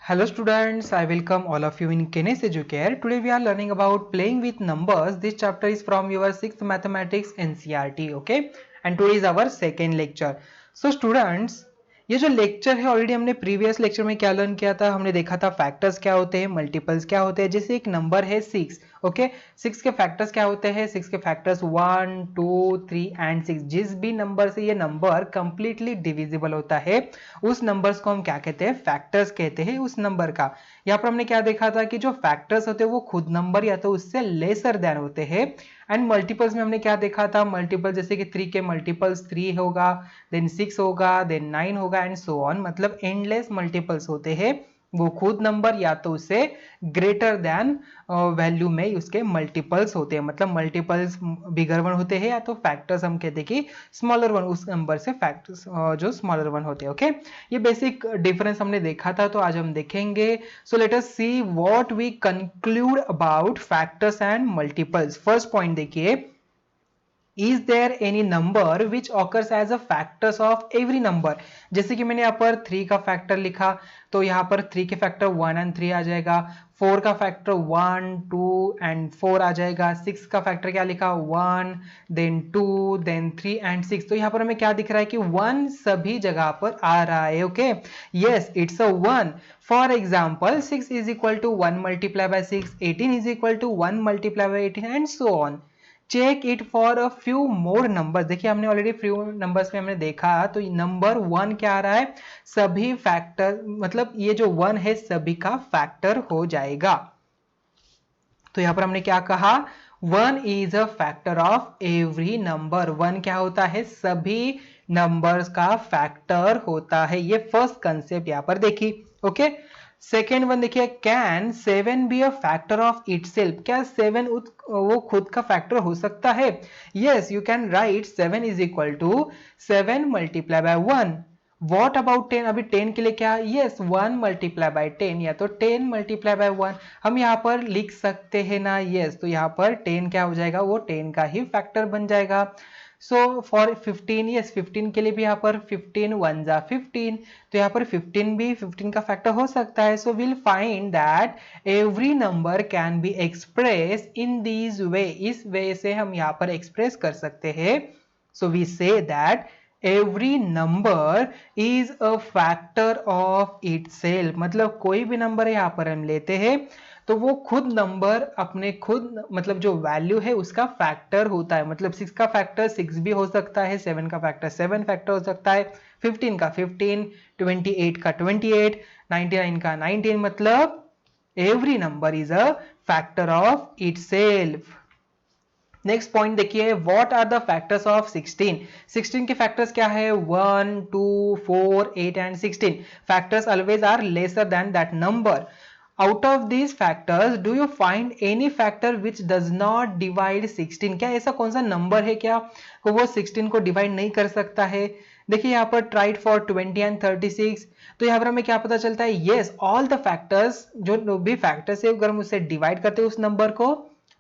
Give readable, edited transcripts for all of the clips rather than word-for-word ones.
Hello students, I welcome all of you in Kenes Educare. Today we are learning about playing with numbers. This chapter is from your 6th mathematics NCERT, okay? And today is our second lecture. So students, ये जो lecture है already हमने previous lecture में क्या learn किया था, हमने देखा था फैक्टर्स क्या होते हैं, मल्टीपल्स क्या होते हैं। जैसे एक नंबर है 6, ओके, 6 के फैक्टर्स क्या होते हैं, 6 के फैक्टर्स 1 2 3 एंड 6। जिस भी नंबर से ये नंबर कंप्लीटली डिविजिबल होता है उस नंबर्स को हम क्या कहते हैं, फैक्टर्स कहते हैं उस नंबर का। यहाँ पर हमने क्या देखा था कि जो फैक्टर्स होते हैं वो खुद नंबर या तो उससे लेसर देन होते हैं। एंड मल्टीपल्स में हमने क्या देखा था, मल्टीपल जैसे कि 3 के मल्टीपल्स 3 होगा, देन 6 होगा, देन 9 होगा एंड सो ऑन। मतलब एंडलेस मल्टीपल्स होते हैं, वो खुद नंबर या तो उससे ग्रेटर देन वैल्यू में उसके मल्टीपल्स होते हैं। मतलब मल्टीपल्स बिगर वन होते हैं या तो फैक्टर्स हम कहते हैं कि स्मॉलर वन उस नंबर से फैक्टर्स जो स्मॉलर वन होते हैं। ओके, ये बेसिक डिफरेंस हमने देखा था, तो आज हम देखेंगे। So let us see what we conclude about factors and multiples. First point देखिए, is there any number which occurs as a factors of every number. जैसे कि मैंने यहाँ पर 3 का फैक्टर लिखा, तो यहाँ पर 3 के फैक्टर 1 एंड 3 आ जाएगा। 4 का फैक्टर 1 2 एंड 4 आ जाएगा। 6 का फैक्टर क्या लिखा, 1 देन 2 देन 3 एंड 6। तो यहाँ पर हमें क्या दिख रहा है कि 1 सभी जगह पर आ रहा है। Okay, yes it's a 1। For example 6 is equal to 1 multiply by 6, 18 is equal to 1 multiply by 18 and so on. Check it for a few more numbers. देखिए हमने ऑलरेडी फ्यू नंबर्स में हमने देखा, तो नंबर 1 क्या आ रहा है, सभी फैक्टर, मतलब ये जो 1 है सभी का फैक्टर हो जाएगा। तो यहां पर हमने क्या कहा, 1 is a factor of every number. 1 क्या होता है, सभी नंबर्स का फैक्टर होता है। ये फर्स्ट कंसेप्ट यहां पर देखी। ओके, सेकेंड वन देखिए, can 7 be a factor of itself. क्या 7 वो खुद का फैक्टर हो सकता है? Yes, you can write 7 is equal to 7 multiply by 1। What about 10? अभी 10 के लिए क्या, यस 1 मल्टीप्लाई बाय 10 या तो 10 मल्टीप्लाई बाय 1 हम यहाँ पर लिख सकते हैं ना। यस, तो यहाँ पर 10 क्या हो जाएगा, वो 10 का ही फैक्टर बन जाएगा। सो फॉर 15, यस 15 के लिए भी यहाँ पर 15 1 जा 15, तो यहाँ पर 15 भी 15 का फैक्टर हो सकता है। So will find that every number can be express in this way. इस वे से हम यहाँ पर एक्सप्रेस कर सकते हैं। So we say that every number is a factor of itself। मतलब कोई भी नंबर यहाँ पर हम लेते हैं तो वो खुद नंबर अपने खुद, मतलब जो वैल्यू है उसका फैक्टर होता है। मतलब 6 का फैक्टर 6 भी हो सकता है, 7 का फैक्टर 7 फैक्टर हो सकता है, 15 का 15, 28 का 28, 99 का 19। मतलब every number is a factor of itself. Next point देखिए, what are the factors of 16। 16 के फैक्टर्स क्या है, 1 2 4 8 and 16। Factors always are lesser than that number. Out of these factors do you find any factor which does not divide 16। क्या ऐसा कौन सा number है क्या वो 16 को डिवाइड नहीं कर सकता है? देखिए यहाँ पर ट्राइड फॉर 20 एंड 36। तो यहाँ पर हमें क्या पता चलता है, यस ऑल द फैक्टर्स, जो भी फैक्टर्स है अगर हम उससे डिवाइड करते हैं उस नंबर को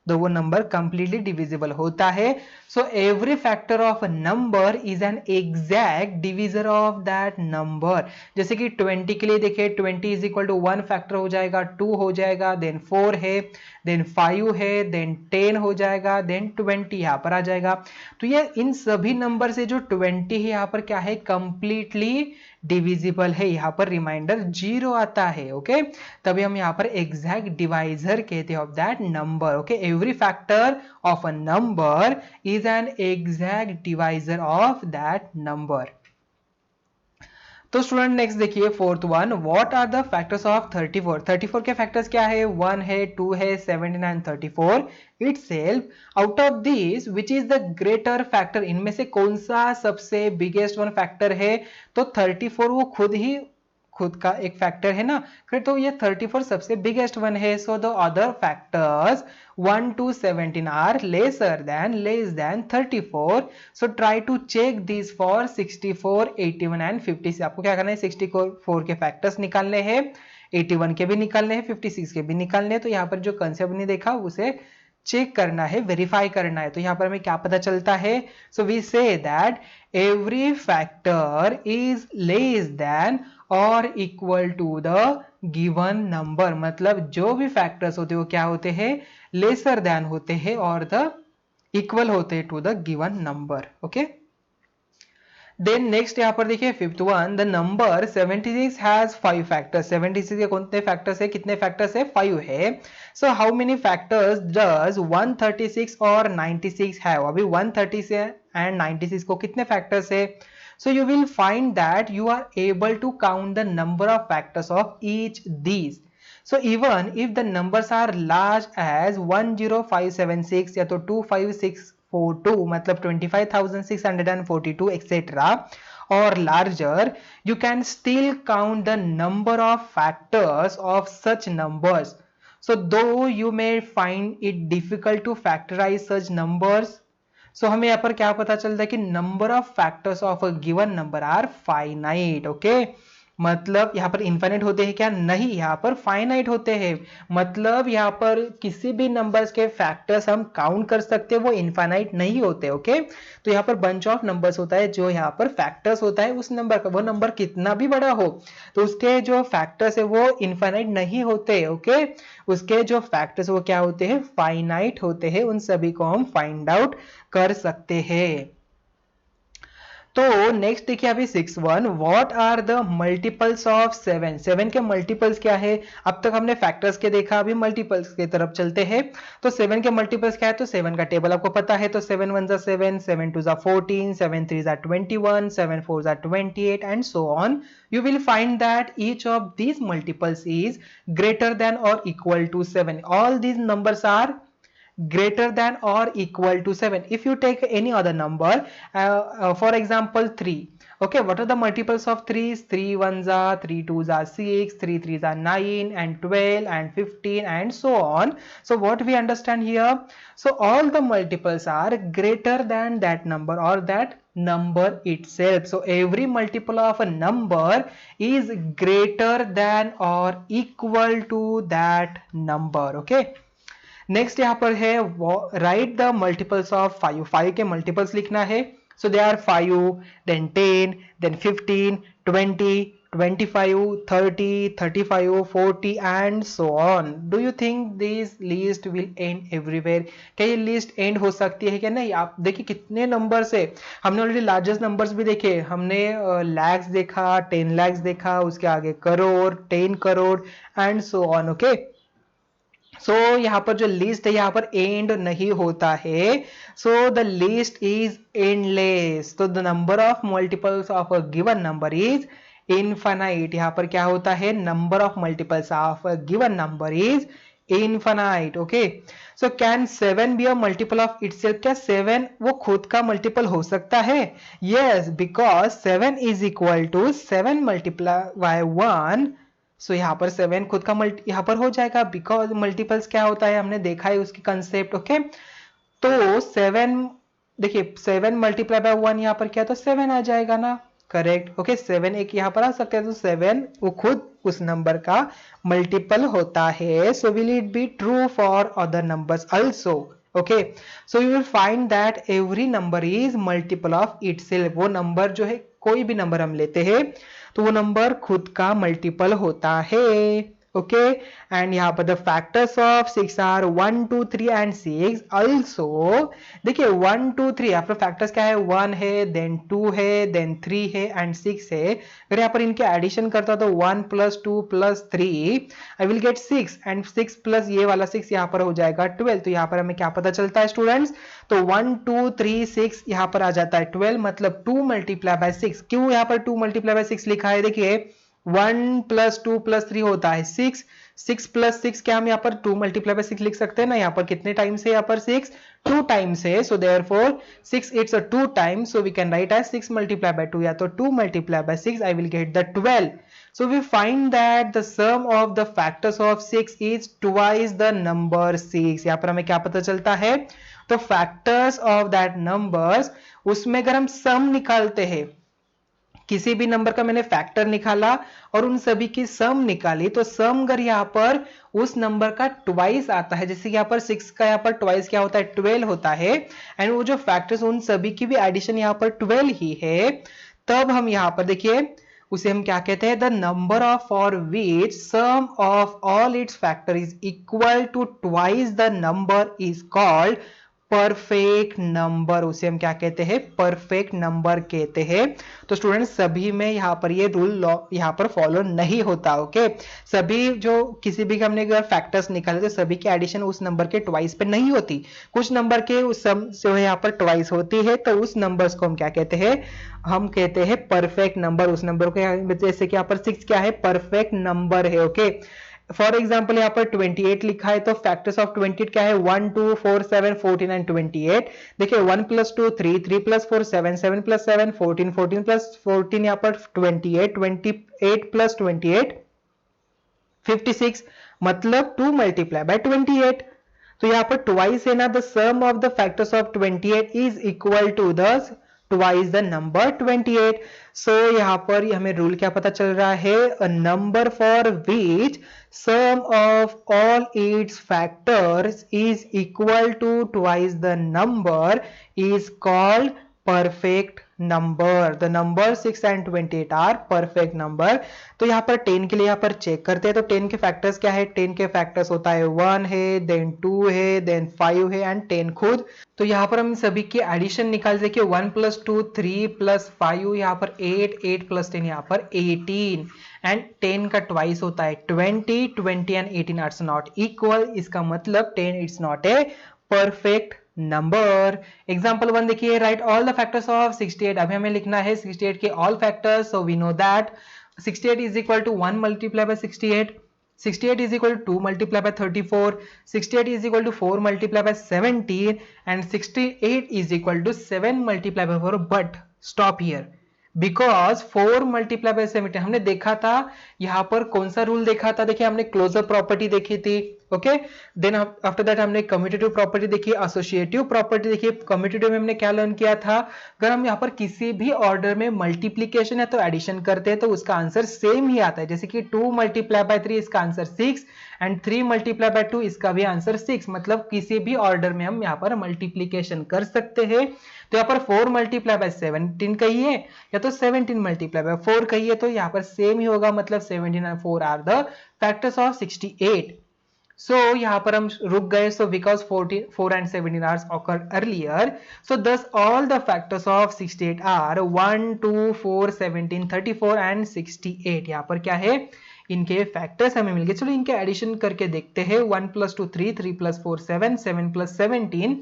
तो वो नंबर कंप्लीटली डिविजिबल होता है। So every factor of a number is an exact divisor of that number. जैसे कि 20 के लिए देखिए, 20 इज इक्वल टू 1 फैक्टर हो जाएगा, 2 हो जाएगा, देन 4 है, देन 5 है, देन 10 हो जाएगा, देन 20 यहाँ पर आ जाएगा। तो ये इन सभी नंबर से जो 20 है यहाँ पर क्या है, कंप्लीटली डिविजिबल है। यहाँ पर रिमाइंडर 0 आता है। ओके, तभी हम यहाँ पर एग्जैक्ट डिवाइजर कहते हैं of that number. Okay, every factor of a number is an exact divisor of that number। तो स्टूडेंट नेक्स्ट देखिए fourth one, what are the factors of 34। 34 के फैक्टर्स क्या है, 1 है, 2 है, 17 and 34 itself। Out of this which is the greater factor, इनमें से कौन सा सबसे बिगेस्ट वन फैक्टर है? तो 34 वो खुद का एक फैक्टर है ना, फिर तो ये 34 सबसे बिगेस्ट वन है। So the other factors 1 to 17 are less than 34। So try to check this for 64 81 and 56। आपको क्या करना है, 64 के फैक्टर्स निकालने हैं, 81 के भी निकालने हैं, 56 के भी निकालने हैं। तो यहाँ पर जो कंसेप्ट नहीं देखा उसे चेक करना है, वेरीफाई करना है। तो यहाँ पर हमें क्या पता चलता है? So we say that every factor is less than और equal to the given number. मतलब जो भी फैक्टर्स होते हैं वो क्या होते हैं? लेसर देन होते हैं और द इक्वल होते हैं to the given number. Okay, then next यहाँ पर देखिए fifth one, the number 76 has 5 factors. 76 के कितने फैक्टर्स है? कितने फैक्टर्स है? 5 है। So how many factors does 136 और 96 हैव? अभी 136 एंड 96 को कितने फैक्टर्स है? So you will find that you are able to count the number of factors of each these. So even if the numbers are large as 10576 या तो 25642 मतलब 25,642 etc. or larger, you can still count the number of factors of such numbers. So though you may find it difficult to factorize such numbers, सो हमें यहाँ पर क्या पता चलता है कि number of factors of a given number are finite. Okay, मतलब यहाँ पर इनफाइनाइट होते हैं क्या? नहीं, यहाँ पर फाइनाइट होते हैं। मतलब यहाँ पर किसी भी नंबर्स के फैक्टर्स हम काउंट कर सकते हैं, वो इनफाइनाइट नहीं होते। ओके, तो यहाँ पर बंच ऑफ नंबर्स होता है, जो यहाँ पर फैक्टर्स होता है उस नंबर का, वो नंबर कितना भी बड़ा हो तो उसके जो फैक्टर्स है वो इनफाइनाइट नहीं होते। ओके, उसके जो फैक्टर्स वो क्या होते हैं? फाइनाइट होते हैं। उन सभी को हम फाइंड आउट कर सकते हैं। तो नेक्स्ट देखिए अभी 6-1, what are the multiples of 7? 7 के मल्टीपल्स क्या है? अब तक हमने फैक्टर्स के देखा, अभी मल्टीपल्स की तरफ चलते हैं। तो 7 के मल्टीपल्स क्या है? तो 7 का टेबल आपको पता है। तो 7 1 जा 7, 7 2 जा 14, 7 3 जा 21, 7 4 जा 28 and so on. You will find that each of these multiples is greater than or equal to 7. All these numbers are greater than or equal to 7. If you take any other number, for example 3, okay, what are the multiples of 3? 3 1s are 3 2s are 6, 3 3s are 9 and 12 and 15 and so on. So what we understand here? So all the multiples are greater than that number or that number itself. So every multiple of a number is greater than or equal to that number. Okay, next यहाँ पर है right the multiples of 5। 5 के multiples लिखना है। So they are 5, then 10, then 15, 20, 25, 30, 35, 40 and so on. Do you think this list will end everywhere? क्या ये list and हो सकती है क्या? नहीं। आप देखिए कितने नंबर्स है। हमने ऑलरेडी लार्जेस्ट नंबर्स भी देखे, हमने लैक्स देखा, 10 लैक्स देखा, उसके आगे crore, 10 crore and so on. Okay, so यहाँ पर जो लिस्ट है यहाँ पर एंड नहीं होता है। So the list is endless. तो the number of multiples of a given number is infinite. यहाँ पर क्या होता है? Number of multiples of a given number is infinite. Okay, so can 7 be a multiple of itself? क्या 7 वो खुद का मल्टीपल हो सकता है? Yes, because 7 is equal to 7 multiply by 1। So यहाँ पर 7 खुद का यहाँ पर हो जाएगा, बिकॉज मल्टीपल्स क्या होता है हमने देखा है उसकी कंसेप्ट। ओके, तो 7 देखिए 7 मल्टीप्लाई बाय 1 यहाँ पर क्या, तो 7 आ जाएगा ना? करेक्ट। ओके, 7 एक यहाँ पर आ सकता है, तो 7 वो खुद उस नंबर का मल्टीपल होता है। So will it be true for other numbers also? Okay, so you will find that every number is multiple of itself. वो नंबर जो है, कोई भी नंबर हम लेते हैं तो वो नंबर खुद का मल्टीपल होता है। ओके, एंड यहाँ पर the factors of 6 are 1 2 3 and 6 also. देखिए 1 2 3 यहाँ पर फैक्टर्स क्या है? 1 है, देन 2 है, देन 3 है एंड 6 है। अगर यहाँ पर इनके एडिशन करता तो 1 + 2 + 3 आई विल गेट 6 एंड 6 प्लस ये वाला 6 यहाँ पर हो जाएगा 12। तो यहाँ पर हमें क्या पता चलता है स्टूडेंट्स? तो 1 2 3 6 यहाँ पर आ जाता है 12, मतलब 2 मल्टीप्लाई बाय 6। क्यों यहाँ पर 2 मल्टीप्लाई बाय 6 लिखा है? देखिए 1 + 2 + 3 होता है 6, 6 + 6 क्या हम यहाँ पर 2 मल्टीप्लाई बाय 6 लिख सकते हैं ना? यहाँ पर कितने टाइम्स है? यहाँ पर 6 2 टाइम्स है। So therefore 6 it's a 2 times, so we can write as 6 multiply by 2 या तो 2 multiply by 6। I will get the 12। So we find that the sum of the factors of 6 is twice the number 6। यहाँ पर हमें क्या पता चलता है? तो factors of that numbers, उसमें अगर हम sum निकालते हैं किसी भी नंबर का मैंने फैक्टर निकाला और उन सभी की सम निकाली, तो सम अगर यहाँ पर उस नंबर का ट्वाइस आता है, जैसे यहाँ पर 6 का यहाँ पर ट्वाइस क्या होता है 12 होता है, एंड वो जो फैक्टर्स उन सभी की भी एडिशन यहाँ पर 12 ही है, तब हम यहाँ पर देखिए उसे हम क्या कहते हैं, the number of for which sum of all its factor is equal to twice the number is called perfect number. उसे हम क्या कहते हैं, परफेक्ट नंबर कहते हैं। तो स्टूडेंट्स सभी में यहाँ पर ये रूल यहाँ पर फॉलो नहीं होता। ओके, सभी जो किसी भी हमने अगर फैक्टर्स निकाले तो सभी की एडिशन उस नंबर के ट्वाइस पे नहीं होती, कुछ नंबर के उस सम जो है यहाँ पर ट्वाइस होती है, तो उस नंबर्स को हम क्या कहते हैं, हम कहते हैं परफेक्ट नंबर। उस नंबर को, जैसे कि यहाँ पर 6 क्या है, परफेक्ट नंबर है। ओके, फॉर एग्जाम्पल यहाँ पर 28 लिखा है, तो फैक्टर्स ऑफ 28 क्या है, 1 2 4 7 14 एंड 28। देखिए 1 + 2 3 3 + 4 7 7 + 7 14 14 + 14 यहाँ पर 28 28 + 28 56, मतलब 2 × 28। तो यहाँ पर ट्वाइस है ना, the sum of the factors of 28 is equal to the twice the number 28। So यहाँ पर हमें रूल क्या पता चल रहा है, a number for which sum of all its factors is equal to twice the number is called perfect number. The number 6 and 28 are perfect number. तो यहाँ पर 10 के लिए यहाँ पर चेक करते हैं, तो 10 के फैक्टर्स क्या है, 10 के फैक्टर्स होता है 1 है, देन 2 है, देन 5 है एंड 10 खुद। तो यहाँ पर हम सभी की एडिशन निकाल, देखिए 1 + 2 3 + 5 यहाँ पर 8 8 + 10 यहाँ पर 18 एंड 10 का ट्वाइस होता है 20 20 एंड 18 आर नॉट इक्वल। इसका मतलब 10 it's not a perfect number. Example 1 देखिए, write all the factors of 68। अभी हमें लिखना है 68 के all factors. So we know that 68 is equal to 1 × 68, 68 is equal to 2 × 34, 68 is equal to 4 × 17 and 68 is equal to 7 × 4, but stop here because 4 × 17 हमने देखा था, यहाँ पर कौन सा रूल देखा था, देखिए हमने क्लोजर प्रॉपर्टी देखी थी। ओके, देन आफ्टर दैट हमने कम्यूटेटिव प्रॉपर्टी देखी, एसोसिएटिव प्रॉपर्टी देखी। कम्यूटेटिव में हमने क्या लर्न किया था, अगर हम यहाँ पर किसी भी ऑर्डर में मल्टीप्लीकेशन है तो एडिशन करते हैं तो उसका आंसर सेम ही आता है, जैसे कि 2 × 3 इसका आंसर 6 एंड 3 × 2 इसका भी आंसर 6, मतलब किसी भी ऑर्डर में हम यहाँ पर मल्टीप्लीकेशन कर सकते हैं। तो यहाँ पर 4 × 17 कहिए या तो 17 × 4 कहिए, तो यहाँ पर सेम ही होगा, मतलब 17 and 4 are the factors of 68। So यहाँ पर हम रुक गए, so because 4 and 17 are occurred earlier, so thus all the factors of 68 are 1 2 4 17 34 and 68। यहाँ पर क्या है, इनके फैक्टर्स हमें मिल गए। चलो इनके एडिशन करके देखते हैं। 1 + 2 3 3 + 4 7 7 + 17,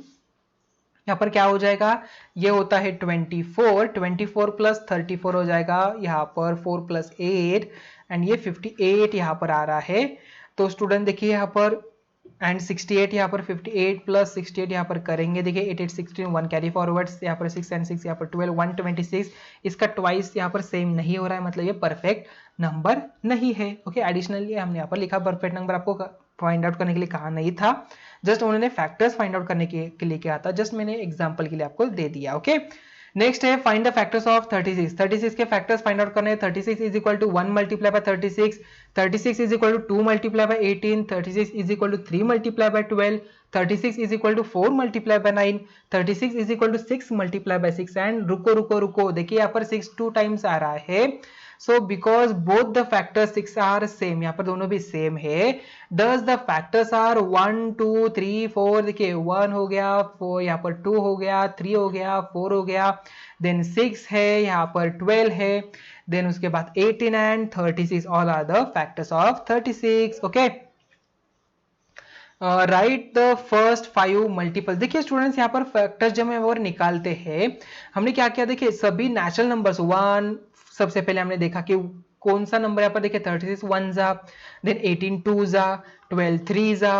यहाँ पर क्या हो जाएगा, ये होता है 24 24 + 34 हो जाएगा यहाँ पर 4 + 8 एंड ये 58 यहाँ पर आ रहा है। तो स्टूडेंट देखिए यहाँ पर एंड 68 यहाँ पर 58 + 68 यहाँ पर करेंगे, देखिए 8 8 16 1 कैरी फॉरवर्ड्स, यहाँ पर 6 एंड 6 यहाँ पर 12 126, इसका ट्वाइस यहाँ पर सेम नहीं हो रहा है, मतलब ये परफेक्ट नंबर नहीं है। ओके, एडिशनली हमने यहाँ पर लिखा परफेक्ट नंबर, आपको फाइंड आउट करने के लिए कहा नहीं था, जस्ट उन्होंने फैक्टर्स फाइंड आउट करने के लिए कहा था, जस्ट मैंने एग्जांपल के लिए आपको दे दिया। ओके, नेक्स्ट है फाइंड द फैक्टर्स ऑफ 36। 36 के फैक्टर्स फाइंड आउट करने हैं। 36 is equal to 1 × 36, 36 is equal to 2 × 18, 36 is equal to 3 × 12, 36 is equal to 4 × 9, 36 is equal to 6 × 6 and रुको रुको रुको, देखिए यहाँ पर 6 2 टाइम्स आ रहा है। So because both the factors 6 are same, यहाँ पर दोनों भी सेम है, डज द फैक्टर्स आर 1 2 3 4, देखिए 1 हो गया, 4 यहाँ पर 2 हो गया, 3 हो गया, 4 हो गया, देन 6 है, यहाँ पर 12 है, देन उसके बाद 18 and 36, all are the factors of 36। Okay, write the first 5 multiples. देखिए स्टूडेंट्स यहाँ पर फैक्टर्स जब हम और निकालते हैं, हमने क्या किया, देखिए सभी नेचुरल नंबर्स 1 सबसे पहले हमने देखा कि कौन सा नंबर यहाँ पर, देखिए 36 1 जा, देन 18 2 जा, 12 3 जा,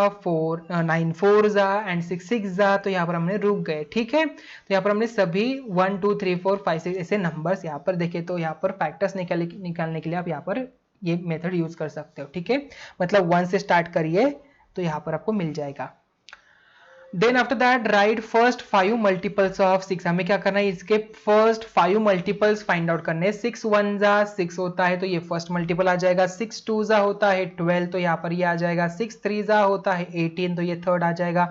9 4 जा एंड 6 6 जा, तो यहाँ पर हमने रुक गए। ठीक है, तो यहाँ पर हमने सभी 1 2 3 4 5 6 ऐसे नंबर्स यहाँ पर देखे, तो यहाँ पर फैक्टर्स निकालने के लिए आप यहाँ पर ये मेथड यूज कर सकते हो। ठीक है, मतलब 1 से स्टार्ट करिए तो यहाँ पर आपको मिल जाएगा। Then after that write first 5 multiples of 6। हमें क्या करना है, इसके फर्स्ट 5 मल्टीपल्स फाइंड आउट करने हैं। 6 1 जा 6 होता है तो ये फर्स्ट मल्टीपल आ जाएगा। 6 2 जा होता है 12 तो यहाँ पर ये आ जाएगा। 6 3 जा होता है 18 तो ये थर्ड आ जाएगा।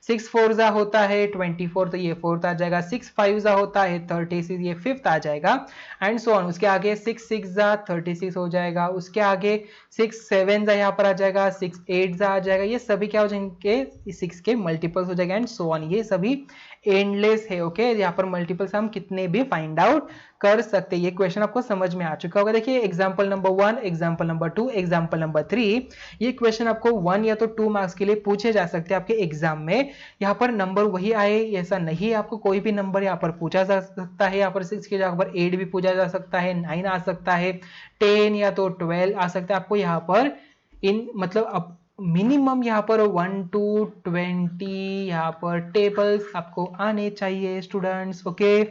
6 4 जा होता है 24 तो ये फोर्थ आ जाएगा। 6 5 जा होता है 36 ये फिफ्थ आ जाएगा एंड सो ऑन। उसके आगे 6 6 जा 36 हो जाएगा। उसके आगे 6 7 जा यहाँ पर आ जाएगा। 6 8 जा आ जाएगा। ये सभी क्या हो जाएंगे, 6 के मल्टीपल्स हो जाएगा एंड सो ऑन। ये सभी एंडलेस है। ओके, यहाँ पर मल्टीपल्स हम कितने भी फाइंड आउट कर सकते हैं। ये क्वेश्चन आपको समझ में आ चुका होगा। देखिए example number 1, example number 2, example number 3, ये क्वेश्चन आपको 1 या तो 2 मार्क्स के लिए पूछे जा सकते हैं आपके एग्जाम में। यहाँ पर नंबर वही आए ऐसा नहीं है, आपको कोई भी नंबर यहाँ पर पूछा जा सकता है। यहाँ पर 6 के जगह पर 8 भी पूछा जा सकता है, 9 आ सकता है, 10 या तो 12 आ सकता है। आपको यहाँ पर इन मतलब अब मिनिमम यहाँ पर 1 to 20 यहाँ पर टेबल्स आपको आने चाहिए स्टूडेंट्स। ओके,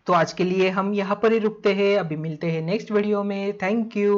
तो आज के लिए हम यहाँ पर ही रुकते हैं, अभी मिलते हैं नेक्स्ट वीडियो में। Thank you.